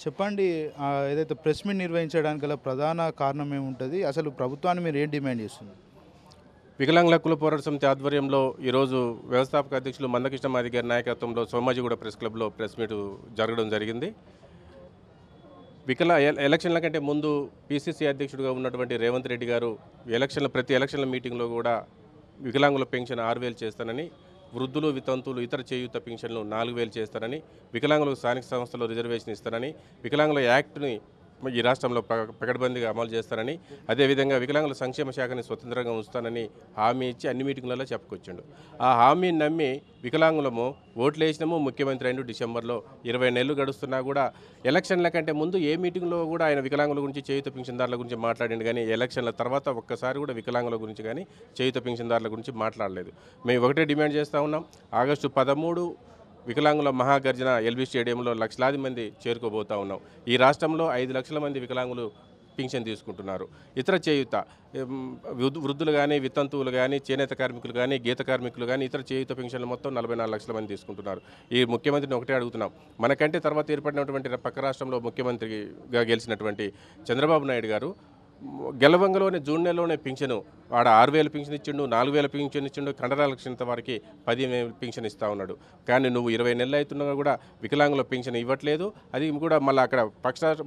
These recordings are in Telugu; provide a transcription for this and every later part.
చెప్పండి. ఏదైతే ప్రెస్ మీట్ నిర్వహించడానికి గల ప్రధాన కారణం ఏముంటది? అసలు ప్రభుత్వాన్ని మీరు ఏం డిమాండ్ చేస్తున్నారు? వికలాంగుల హక్కుల పోరాట సమితి ఆధ్వర్యంలో ఈరోజు వ్యవస్థాపక అధ్యక్షులు మందకృష్ణ మాది గారి నాయకత్వంలో సోమాజిగూడ ప్రెస్ క్లబ్లో ప్రెస్ మీట్ జరగడం జరిగింది. ఎలక్షన్ల కంటే ముందు పీసీసీ అధ్యక్షుడిగా ఉన్నటువంటి రేవంత్ రెడ్డి గారు ప్రతి ఎలక్షన్ల మీటింగ్లో కూడా వికలాంగుల పెన్షన్ 6,000 చేస్తానని, వృద్ధులు, వితంతువులు, ఇతర చేయూత పెన్షన్లు 4,000 చేస్తానని, వికలాంగులకు స్థానిక సంస్థల్లో రిజర్వేషన్ ఇస్తానని, వికలాంగుల యాక్ట్ని ఈ రాష్ట్రంలో పకడ్బందీగా అమలు చేస్తానని, అదేవిధంగా వికలాంగుల సంక్షేమ శాఖని స్వతంత్రంగా ఉంచుతానని హామీ ఇచ్చి అన్ని మీటింగులలో చెప్పుకొచ్చాడు. ఆ హామీని నమ్మి వికలాంగులము ఓట్లు వేసినాము. ముఖ్యమంత్రి అయిన డిసెంబర్లో 20 నెలలు గడుస్తున్నా కూడా ఎలక్షన్ల కంటే ముందు ఏ మీటింగ్లో కూడా ఆయన వికలాంగుల గురించి, చేయూత పింఛన్దారుల గురించి మాట్లాడింది కానీ ఎలక్షన్ల తర్వాత ఒక్కసారి కూడా వికలాంగుల గురించి కానీ చేయూత పింఛన్దారుల గురించి మాట్లాడలేదు. మేము ఒకటే డిమాండ్ చేస్తూ ఉన్నాం. ఆగస్టు 13 వికలాంగుల మహాగర్జన ఎల్బీ స్టేడియంలో లక్షలాది మంది చేరుకోబోతూ ఉన్నాం. ఈ రాష్ట్రంలో 5 లక్షల మంది వికలాంగులు పింఛన్ తీసుకుంటున్నారు. ఇతర చేయూత వృద్ధులు కానీ, వితంతువులు కానీ, చేనేత కార్మికులు కానీ, గీత కార్మికులు కానీ, ఇతర చేయూత పెన్షన్లు మొత్తం 44 లక్షల మంది తీసుకుంటున్నారు. ఈ ముఖ్యమంత్రిని ఒకటే అడుగుతున్నాం, మనకంటే తర్వాత ఏర్పడినటువంటి పక్క రాష్ట్రంలో ముఖ్యమంత్రిగా గెలిచినటువంటి చంద్రబాబు నాయుడు గారు గెలవంగలోనే జూన్ నెలలోనే పింఛను వాడు 6,000 పింఛన్ ఇచ్చిండు, 4,000 పింఛన్ ఇచ్చిండు, కండరాల క్షీణత వారికి 10,000 పింఛన్ ఇస్తూ ఉన్నాడు. కానీ నువ్వు 20 నెలలు అవుతున్నా కూడా వికలాంగుల పింఛన్ ఇవ్వట్లేదు. అది కూడా మళ్ళీ అక్కడ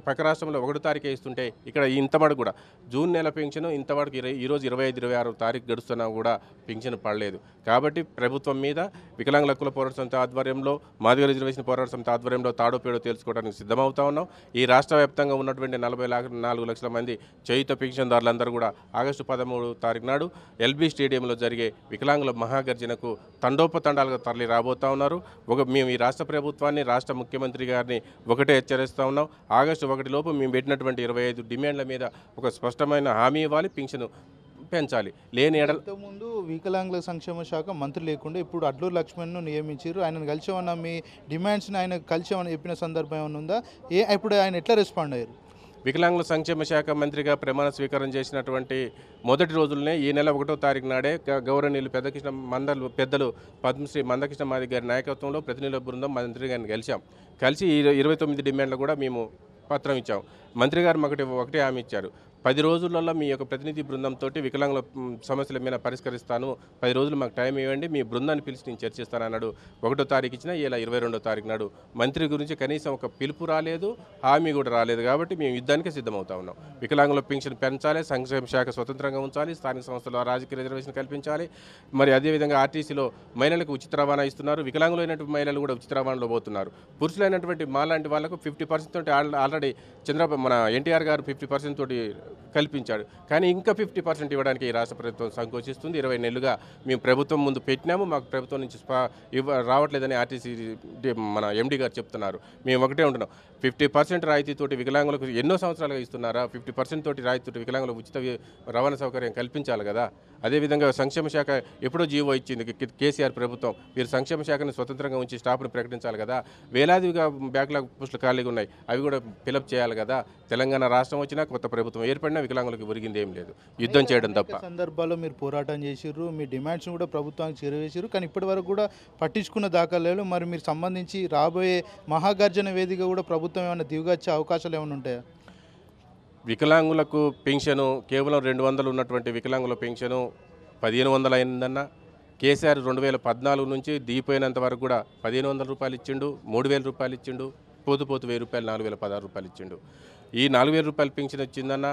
పక్క రాష్ట్రంలో 1 తారీఖే ఇస్తుంటే ఇక్కడ ఇంతవరకు కూడా జూన్ నెల పింఛను ఇంతవరకు ఈరోజు 25, 26 తారీఖు గడుస్తున్నా కూడా పింఛను పడలేదు. కాబట్టి ప్రభుత్వం మీద వికలాంగుల హక్కుల పోరాట సమితి ఆధ్వర్యంలో, మాదిగ రిజర్వేషన్ పోరాట సమితి ఆధ్వర్యంలో తాడో పేడో తేల్చుకోవడానికి సిద్ధమవుతా ఉన్నాం. ఈ రాష్ట్ర వ్యాప్తంగా ఉన్నటువంటి 44 లక్షల మంది చేయూత పెన్షన్దారులందరూ కూడా ఆగస్టు 13 తారీఖు నాడు ఎల్బీ స్టేడియంలో జరిగే వికలాంగుల మహాగర్జనకు తండోపతండాలుగా తరలి రాబోతా ఉన్నారు. మేము ఈ రాష్ట్ర ప్రభుత్వాన్ని, రాష్ట్ర ముఖ్యమంత్రి గారిని ఒకటే హెచ్చరిస్తూ ఉన్నాం. ఆగస్టు 1 లోపు మేము పెట్టినటువంటి 25 డిమాండ్ల మీద ఒక స్పష్టమైన హామీ ఇవ్వాలి, పింఛను పెంచాలి. లేని ఇంతకుముందు వికలాంగుల సంక్షేమ శాఖ మంత్రి లేకుండా ఇప్పుడు అడ్లూరు లక్ష్మణ్ను నియమించారు. ఆయనను కలిసేమన్నా మీ డిమాండ్స్ని ఆయన కలిసేమని చెప్పిన సందర్భం ఏమైనా ఉందా? ఇప్పుడు ఆయన ఎట్లా రెస్పాండ్ అయ్యారు? వికలాంగుల సంక్షేమ శాఖ మంత్రిగా ప్రమాణ స్వీకారం చేసినటువంటి మొదటి రోజులనే ఈ నెల 1వ తారీఖు నాడే గౌరవనీయులు పెద్దలు పద్మశ్రీ మందకృష్ణ మాది గారి నాయకత్వంలో ప్రతినిధుల బృందం మంత్రి గారిని కలిసి 29 డిమాండ్లు కూడా మేము పత్రం ఇచ్చాం. మంత్రి గారు ఒకటే హామీ ఇచ్చారు, 10 రోజులలో మీ యొక్క ప్రతినిధి బృందంతో వికలాంగుల సమస్యల మీద పరిష్కరిస్తాను, 10 రోజులు మాకు టైం ఇవ్వండి, మీ బృందాన్ని పిలిచి నేను చర్చిస్తాను అన్నాడు. 1వ తారీఖు ఇచ్చిన ఇలా 22వ తారీఖు నాడు మంత్రి గురించి కనీసం ఒక పిలుపు రాలేదు, హామీ కూడా రాలేదు. కాబట్టి మేము యుద్ధానికి సిద్ధమవుతా ఉన్నాం. వికలాంగుల పెన్షన్ పెంచాలి, సంక్షేమ శాఖ స్వతంత్రంగా ఉంచాలి, స్థానిక సంస్థల రాజకీయ రిజర్వేషన్ కల్పించాలి. మరి అదేవిధంగా ఆర్టీసీలో మహిళలకు ఉచిత రవాణా ఇస్తున్నారు, వికలాంగులైనటువంటి మహిళలు కూడా ఉచిత రవాణాలో పోతున్నారు. పురుషులైనటువంటి మాలాంటి వాళ్ళకు 50% తోటి ఆల్రెడీ మన ఎన్టీఆర్ గారు 50% తోటి కల్పించాడు. కానీ ఇంకా 50% ఇవ్వడానికి ఈ రాష్ట్ర ప్రభుత్వం సంకోచిస్తుంది. 20 నెలలుగా మేము ప్రభుత్వం ముందు పెట్టినాము, మాకు ప్రభుత్వం నుంచి రావట్లేదని ఆర్టీసీ మన ఎండీ గారు చెప్తున్నారు. మేము ఒకటే ఉంటున్నాం, 50% రాయితీతోటి వికలాంగులకు ఎన్నో సంవత్సరాలుగా ఇస్తున్నారా? 50% తోటి రాయితీతోటి వికలాంగులకు ఉచిత రవాణా సౌకర్యం కల్పించాలి కదా. అదేవిధంగా సంక్షేమ శాఖ ఎప్పుడో జీవో ఇచ్చింది కేసీఆర్ ప్రభుత్వం, మీరు సంక్షేమ శాఖను స్వతంత్రంగా ఉంచి స్టాఫ్ను ప్రకటించాలి కదా. వేలాదిగా బ్యాక్లాగ్ పోస్టులు ఖాళీగా ఉన్నాయి, అవి కూడా ఫిలప్ చేయాలి కదా. తెలంగాణ రాష్ట్రం వచ్చినా, కొత్త ప్రభుత్వం ఏర్పడినా వికలాంగులకు ఒరిగింది ఏం లేదు, యుద్ధం చేయడం తప్ప. సందర్భాల్లో మీరు పోరాటం చేసిర్రు, మీ డిమాండ్స్ కూడా ప్రభుత్వానికి చేరవేసారు, కానీ ఇప్పటి వరకు కూడా పట్టించుకున్న దాఖలాలు. మరి మీరు సంబంధించి రాబోయే మహాగర్జన వేదిక కూడా ప్రభుత్వం ఏమైనా దిగుగచ్చే అవకాశాలు ఏమైనా ఉంటాయా? వికలాంగులకు పెన్షను కేవలం 200 ఉన్నటువంటి వికలాంగుల పెన్షను 1,500 అయిందన్న. కేసీఆర్ 2014 నుంచి దిగిపోయినంత వరకు కూడా 1,500 రూపాయలు ఇచ్చిండు, 3,000 రూపాయలు ఇచ్చిండు, పోతు 1,000 రూపాయలు, 4,016 రూపాయలు ఇచ్చిండు. ఈ 4,000 రూపాయల పెన్షన్ వచ్చిందన్న,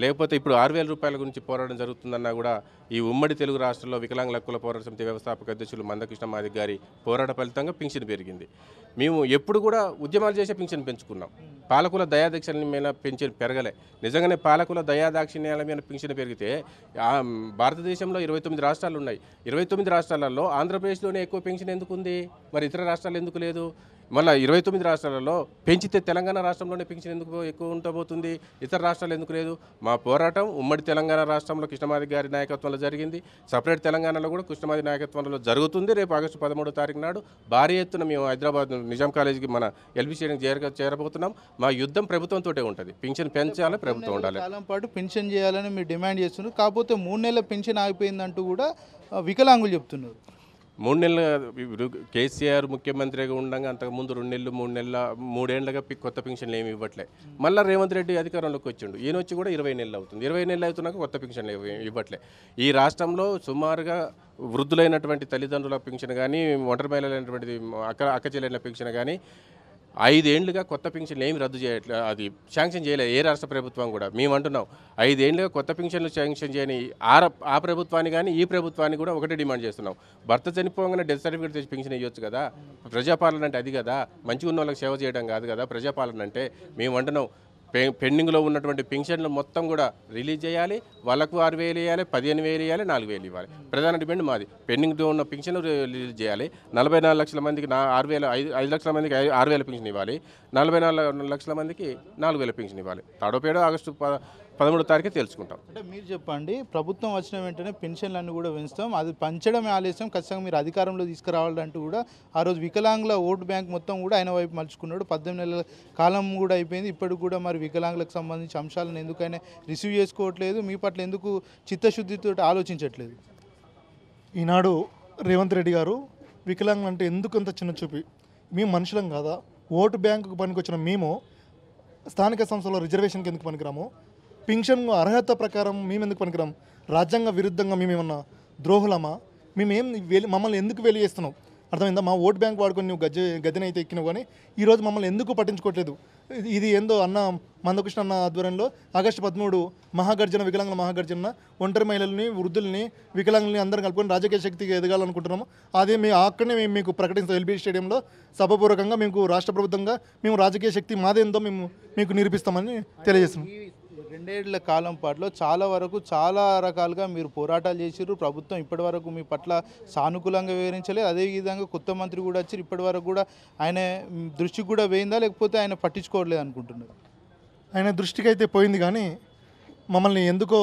లేకపోతే ఇప్పుడు 6,000 రూపాయల గురించి పోరాటం జరుగుతుందన్నా కూడా ఈ ఉమ్మడి తెలుగు రాష్ట్రంలో వికలాంగుల హక్కుల పోరాట సమితి వ్యవస్థాపక అధ్యక్షులు మందకృష్ణ మాది గారి పోరాట ఫలితంగా పింఛన్ పెరిగింది. మేము ఎప్పుడు కూడా ఉద్యమాలు చేసే పింఛన్ పెంచుకున్నాం. పాలకుల దయాదాక్షిణ్యాల మీద పింఛన్ పెరగలే. నిజంగానే పాలకుల దయాదాక్షిణ్యాల మీద పింఛన్ పెరిగితే భారతదేశంలో 29 రాష్ట్రాలు ఉన్నాయి. 29 రాష్ట్రాలలో ఆంధ్రప్రదేశ్లోనే ఎక్కువ పెన్షన్ ఎందుకు ఉంది, మరి ఇతర రాష్ట్రాలు ఎందుకు లేదు? మళ్ళీ 29 రాష్ట్రాలలో పెంచితే తెలంగాణ రాష్ట్రంలోనే పెన్షన్ ఎందుకు ఎక్కువ ఉండబోతుంది, ఇతర రాష్ట్రాలు ఎందుకు లేదు? మా పోరాటం ఉమ్మడి తెలంగాణ రాష్ట్రంలో కృష్ణమాది గారి నాయకత్వంలో జరిగింది, సపరేట్ తెలంగాణలో కూడా కృష్ణమాది నాయకత్వంలో జరుగుతుంది. రేపు ఆగస్టు 13వ తారీఖు నాడు భారీ ఎత్తున మేము హైదరాబాద్ నిజాం కాలేజీకి మన ఎల్బీ స్టేడియం చేరబోతున్నాం. మా యుద్ధం ప్రభుత్వంతో ఉంటుంది. పెన్షన్ పెంచాలి, ప్రభుత్వం ఉండాలి. కాలం పాటు పెన్షన్ చేయాలని మీరు డిమాండ్ చేస్తున్నారు. కాకపోతే 3 నెలల పెన్షన్ ఆగిపోయిందంటూ కూడా వికలాంగులు చెప్తున్నారు. 3 నెలలు ఇప్పుడు కేసీఆర్ ముఖ్యమంత్రిగా ఉండగా అంతకుముందు 2 నెలలు 3 నెలల 3 ఏళ్ళగా కొత్త పెన్షన్లు ఏమి ఇవ్వట్లే. మళ్ళీ రేవంత్ రెడ్డి అధికారంలోకి వచ్చిండు. ఈయన వచ్చి కూడా 20 నెలలు అవుతుంది. 20 నెలలు అవుతున్నాక కొత్త పెన్షన్లు ఇవ్వట్లే. ఈ రాష్ట్రంలో సుమారుగా వృద్ధులైనటువంటి తల్లిదండ్రుల పెన్షన్ కానీ, ఒంటరి మహిళలైనటువంటి అక్క చెల్లెళ్ళ పెన్షన్ కానీ 5 ఏళ్లుగా కొత్త పెన్షన్లు ఏమి రద్దు చేయట్లేదు, అది శాంక్షన్ చేయలేదు ఏ రాష్ట్ర ప్రభుత్వం కూడా. మేము అంటున్నాం 5 ఏళ్లుగా కొత్త పెన్షన్లు శాంక్షన్ చేయని ఆ ప్రభుత్వాన్ని కానీ ఈ ప్రభుత్వాన్ని కూడా ఒకటే డిమాండ్ చేస్తున్నాం. భర్త చనిపోగానే డెత్ సర్టిఫికేట్ తెచ్చి పెన్షన్ ఇవ్వచ్చు కదా. ప్రజాపాలన అంటే అది కదా, మంచిగా ఉన్న వాళ్ళకి సేవ చేయడం కాదు కదా ప్రజాపాలన అంటే. మేము అంటున్నాం పెండింగ్లో ఉన్నటువంటి పెన్షన్లు మొత్తం కూడా రిలీజ్ చేయాలి. వాళ్ళకు 6,000 ఇవ్వాలి, 15,000 ఇవ్వాలి, 4,000 ఇవ్వాలి. ప్రధాన డిమాండ్ మాది. పెండింగ్లో ఉన్న పెన్షన్లు రిలీజ్ చేయాలి. 44 లక్షల మందికి 5 లక్షల మందికి 6,000 పెన్షన్ ఇవ్వాలి. 44 లక్షల మందికి 4,000 పెన్షన్ ఇవ్వాలి. తాడోపేడో ఆగస్టు 13వ తారీఖు తెలుసుకుంటాం. అంటే మీరు చెప్పండి, ప్రభుత్వం వచ్చిన వెంటనే పెన్షన్లన్నీ కూడా పెంచుతాం, అది పంచడమే ఆలస్యం, ఖచ్చితంగా మీరు అధికారంలో తీసుకురావాలంటూ కూడా ఆ రోజు వికలాంగుల ఓటు బ్యాంక్ మొత్తం కూడా ఆయన వైపు మలుచుకున్నాడు. 18 నెలల కాలం కూడా అయిపోయింది. ఇప్పటికి కూడా మరి వికలాంగులకు సంబంధించి అంశాలను ఎందుకైనా రిసీవ్ చేసుకోవట్లేదు, మీ పట్ల ఎందుకు చిత్తశుద్ధితో ఆలోచించట్లేదు? ఈనాడు రేవంత్ రెడ్డి గారు వికలాంగులు అంటే ఎందుకు అంత చిన్న చూపి? మేము మనుషులం కాదా? ఓటు బ్యాంకుకు పనికొచ్చిన మేము స్థానిక సంస్థలో రిజర్వేషన్కి ఎందుకు పనికిరాము? పెన్షన్ అర్హత ప్రకారం మేము ఎందుకు పనికిరాము? రాజ్యాంగ విరుద్ధంగా మేమేమన్నా ద్రోహులమా? మేమేం మమ్మల్ని ఎందుకు వెలియేస్తున్నాం? అర్థమైందా? మా ఓటు బ్యాంక్ వాడుకొని నువ్వు గద్దెనైతే ఎక్కినావు, కానీ ఈరోజు మమ్మల్ని ఎందుకు పట్టించుకోవట్లేదు? ఇది ఏందో అన్న మందకృష్ణ అన్న ఆధ్వర్యంలో ఆగస్టు 13 మహాగర్జన, వికలాంగుల మహాగర్జన, ఒంటరి మహిళల్ని, వృద్ధుల్ని, వికలాంగుల్ని అందరం కలుపుకొని రాజకీయ శక్తిగా ఎదగాలనుకుంటున్నాము. అదే అక్కడనే మేము మీకు ప్రకటిస్తాం. ఎల్బీ స్టేడియంలో సభాపూర్వకంగా మీకు రాష్ట్ర ప్రభుత్వంగా మేము రాజకీయ శక్తి మాదేందో మేము మీకు నిరూపిస్తామని తెలియజేస్తున్నాం. 2 ఏళ్ల కాలం పాటులో చాలా వరకు చాలా రకాలుగా మీరు పోరాటాలు చేసిర్రు. ప్రభుత్వం ఇప్పటి వరకు మీ పట్ల సానుకూలంగా వివరించలేదు. అదేవిధంగా కొత్త మంత్రి కూడా వచ్చి ఇప్పటి వరకు కూడా ఆయన దృష్టికి కూడా పోయిందా, లేకపోతే ఆయన పట్టించుకోవట్లేదు అనుకుంటున్నారు? ఆయన దృష్టికి అయితే పోయింది, కానీ మమ్మల్ని ఎందుకో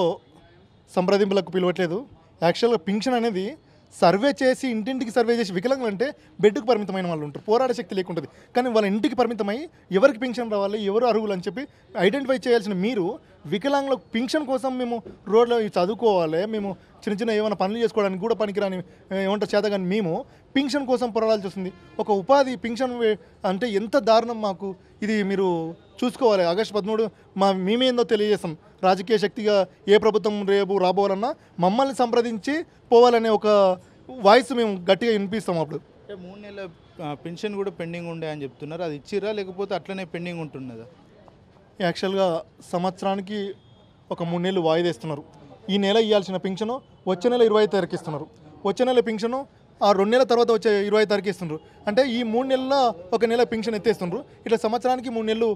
సంప్రదింపులకు పిలవట్లేదు. యాక్చువల్గా పింఛన్ అనేది సర్వే చేసి ఇంటింటికి సర్వే చేసి వికలాంగులు అంటే బెడ్కు పరిమితమైన వాళ్ళు ఉంటారు, పోరాట శక్తి లేకుంటుంది. కానీ వాళ్ళ ఇంటికి పరిమితమై ఎవరికి పింఛన్ రావాలి, ఎవరు అర్హులు అని చెప్పి ఐడెంటిఫై చేయాల్సిన మీరు వికలాంగుల పింఛన్ కోసం మేము రోడ్లో చదువుకోవాలి, మేము చిన్న చిన్న ఏమైనా పనులు చేసుకోవడానికి కూడా పనికిరాని ఏమంటారు చేత, కానీ మేము పింఛన్ కోసం పోరాడాల్సి వస్తుంది. ఒక ఉపాధి పింఛన్ అంటే ఎంత దారుణం మాకు. ఇది మీరు చూసుకోవాలి. ఆగస్టు 13 మేమేందో తెలియజేస్తాం. రాజకీయ శక్తిగా ఏ ప్రభుత్వం రేపు రాబోవాలన్నా మమ్మల్ని సంప్రదించి పోవాలనే ఒక వాయిస్ మేము గట్టిగా వినిపిస్తాం. అప్పుడు అంటే 3 నెలల పెన్షన్ కూడా పెండింగ్ ఉండే అని చెప్తున్నారు, అది ఇచ్చిరా లేకపోతే అట్లనే పెండింగ్ ఉంటున్నదా? యాక్చువల్గా సంవత్సరానికి ఒక 3 నెలలు వాయిదేస్తున్నారు. ఈ నెల ఇవ్వాల్సిన పింఛను వచ్చే నెల 25 తారీఖు ఇస్తున్నారు. వచ్చే నెల పింఛను ఆ 2 నెలల తర్వాత వచ్చే 25 తారీఖు ఇస్తున్నారు. అంటే ఈ 3 నెలల ఒక నెల పింఛన్ ఎత్తేస్తున్నారు. ఇట్లా సంవత్సరానికి 3 నెలలు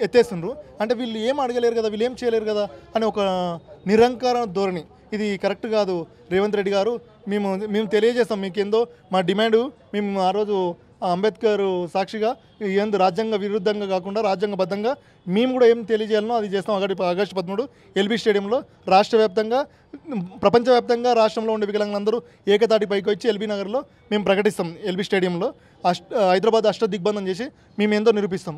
ఎత్తేస్తున్నారు. అంటే వీళ్ళు ఏం అడగలేరు కదా, వీళ్ళు ఏం చేయలేరు కదా అని ఒక నిరంకార ధోరణి. ఇది కరెక్ట్ కాదు. రేవంత్ రెడ్డి గారు మేము తెలియజేస్తాం మీకేందో మా డిమాండు. మేము ఆ రోజు అంబేద్కర్ సాక్షిగా ఏందో రాజ్యాంగ విరుద్ధంగా కాకుండా రాజ్యాంగబద్ధంగా మేము కూడా ఏం తెలియజేయాలనో అది చేస్తాం. ఆగస్టు 13 ఎల్బీ స్టేడియంలో రాష్ట్ర వ్యాప్తంగా, ప్రపంచవ్యాప్తంగా రాష్ట్రంలో ఉండే వికలాంగులందరూ ఏకతాటి పైకి వచ్చి ఎల్బీ నగర్లో మేము ప్రకటిస్తాం. ఎల్బీ స్టేడియంలో హైదరాబాద్ అష్ట దిగ్బంధం చేసి మేము ఏందో నిరూపిస్తాం.